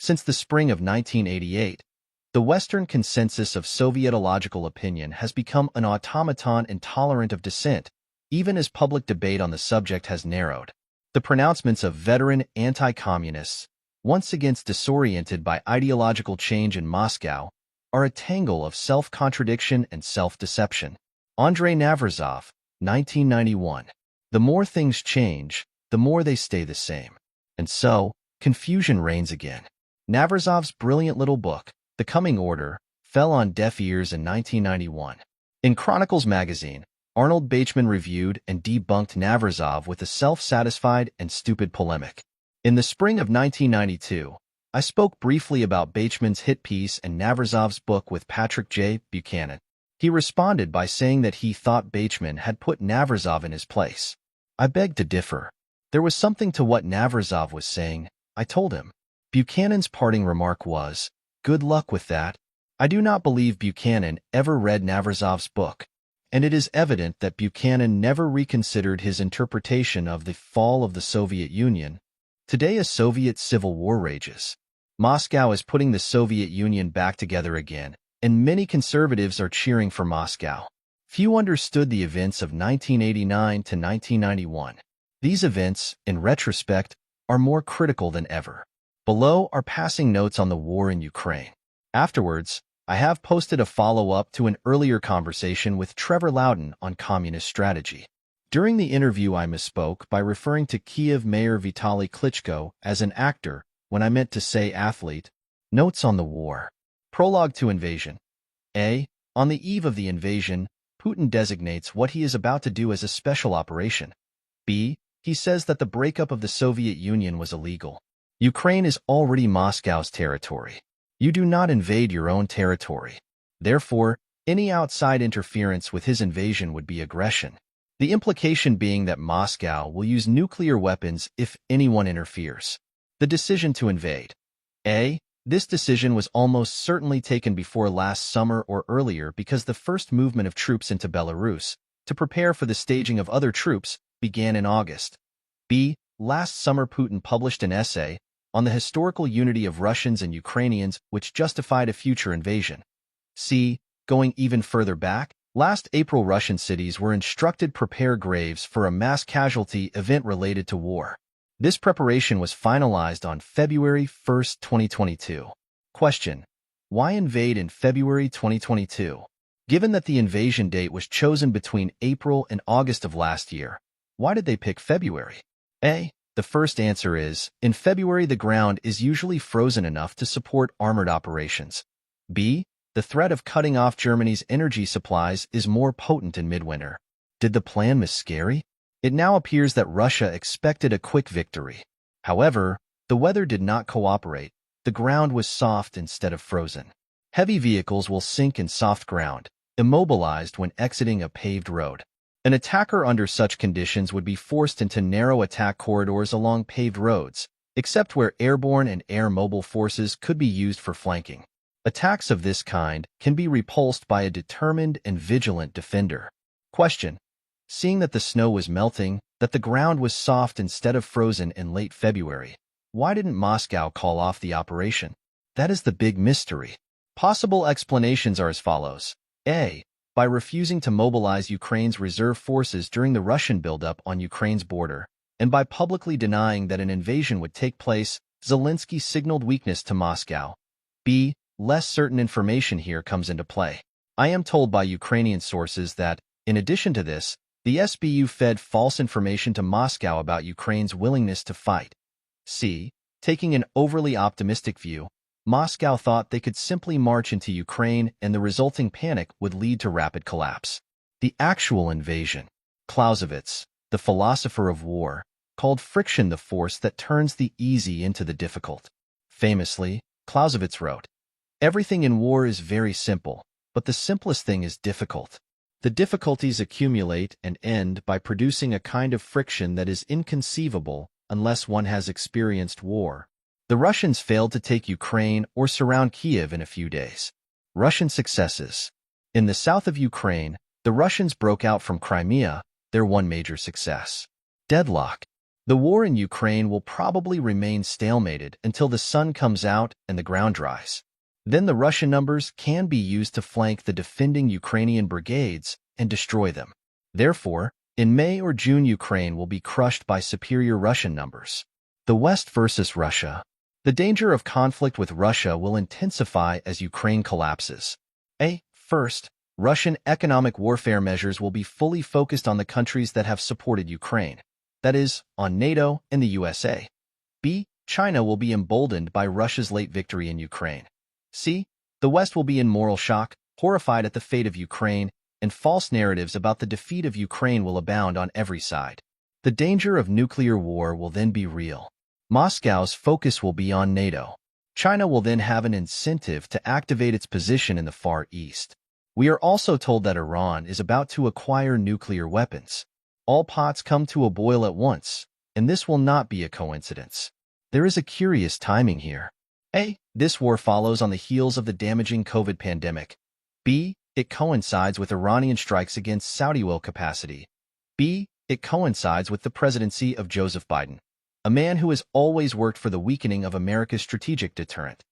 Since the spring of 1988, the Western consensus of Sovietological opinion has become an automaton intolerant of dissent, even as public debate on the subject has narrowed. The pronouncements of veteran anti-communists, once again disoriented by ideological change in Moscow, are a tangle of self-contradiction and self-deception. Andrei Navrazov, 1991. The more things change, the more they stay the same. And so, confusion reigns again. Navrazov's brilliant little book, The Coming Order, fell on deaf ears in 1991. In Chronicles magazine, Arnold Bachman reviewed and debunked Navrazov with a self-satisfied and stupid polemic. In the spring of 1992, I spoke briefly about Bachman's hit piece and Navrazov's book with Patrick J. Buchanan. He responded by saying that he thought Bachman had put Navrazov in his place. I begged to differ. There was something to what Navrazov was saying, I told him. Buchanan's parting remark was, "Good luck with that." I do not believe Buchanan ever read Navrazov's book, and it is evident that Buchanan never reconsidered his interpretation of the fall of the Soviet Union. Today a Soviet civil war rages. Moscow is putting the Soviet Union back together again, and many conservatives are cheering for Moscow. Few understood the events of 1989 to 1991. These events, in retrospect, are more critical than ever. Below are passing notes on the war in Ukraine. Afterwards, I have posted a follow-up to an earlier conversation with Trevor Loudon on communist strategy. During the interview I misspoke by referring to Kiev Mayor Vitaly Klitschko as an actor when I meant to say athlete. Notes on the war. Prologue to invasion. A. On the eve of the invasion, Putin designates what he is about to do as a special operation. B. He says that the breakup of the Soviet Union was illegal. Ukraine is already Moscow's territory. You do not invade your own territory. Therefore, any outside interference with his invasion would be aggression. The implication being that Moscow will use nuclear weapons if anyone interferes. The decision to invade. A. This decision was almost certainly taken before last summer or earlier because the first movement of troops into Belarus, to prepare for the staging of other troops, began in August. B. Last summer Putin published an essay on the historical unity of Russians and Ukrainians which justified a future invasion. C. Going even further back, last April Russian cities were instructed prepare graves for a mass casualty event related to war. This preparation was finalized on February 1, 2022. Question: why invade in February 2022? Given that the invasion date was chosen between April and August of last year, why did they pick February? A. The first answer is, in February the ground is usually frozen enough to support armored operations. B. The threat of cutting off Germany's energy supplies is more potent in midwinter. Did the plan miscarry? It now appears that Russia expected a quick victory. However, the weather did not cooperate. The ground was soft instead of frozen. Heavy vehicles will sink in soft ground, immobilized when exiting a paved road. An attacker under such conditions would be forced into narrow attack corridors along paved roads, except where airborne and air-mobile forces could be used for flanking. Attacks of this kind can be repulsed by a determined and vigilant defender. Question: seeing that the snow was melting, that the ground was soft instead of frozen in late February, why didn't Moscow call off the operation? That is the big mystery. Possible explanations are as follows. A. By refusing to mobilize Ukraine's reserve forces during the Russian buildup on Ukraine's border, and by publicly denying that an invasion would take place, Zelensky signaled weakness to Moscow. B. Less certain information here comes into play. I am told by Ukrainian sources that, in addition to this, the SBU fed false information to Moscow about Ukraine's willingness to fight. C. Taking an overly optimistic view, Moscow thought they could simply march into Ukraine and the resulting panic would lead to rapid collapse. The actual invasion. Clausewitz, the philosopher of war, called friction the force that turns the easy into the difficult. Famously, Clausewitz wrote, "Everything in war is very simple, but the simplest thing is difficult. The difficulties accumulate and end by producing a kind of friction that is inconceivable unless one has experienced war." The Russians failed to take Ukraine or surround Kiev in a few days. Russian successes. In the south of Ukraine, the Russians broke out from Crimea, their one major success. Deadlock. The war in Ukraine will probably remain stalemated until the sun comes out and the ground dries. Then the Russian numbers can be used to flank the defending Ukrainian brigades and destroy them. Therefore, in May or June, Ukraine will be crushed by superior Russian numbers. The West versus Russia. The danger of conflict with Russia will intensify as Ukraine collapses. First, Russian economic warfare measures will be fully focused on the countries that have supported Ukraine, that is, on NATO and the USA. B. China will be emboldened by Russia's late victory in Ukraine. C. The West will be in moral shock, horrified at the fate of Ukraine, and false narratives about the defeat of Ukraine will abound on every side. The danger of nuclear war will then be real. Moscow's focus will be on NATO. China will then have an incentive to activate its position in the Far East. We are also told that Iran is about to acquire nuclear weapons. All pots come to a boil at once, and this will not be a coincidence. There is a curious timing here. A. This war follows on the heels of the damaging COVID pandemic. B. It coincides with Iranian strikes against Saudi oil capacity. B. It coincides with the presidency of Joseph Biden, a man who has always worked for the weakening of America's strategic deterrent.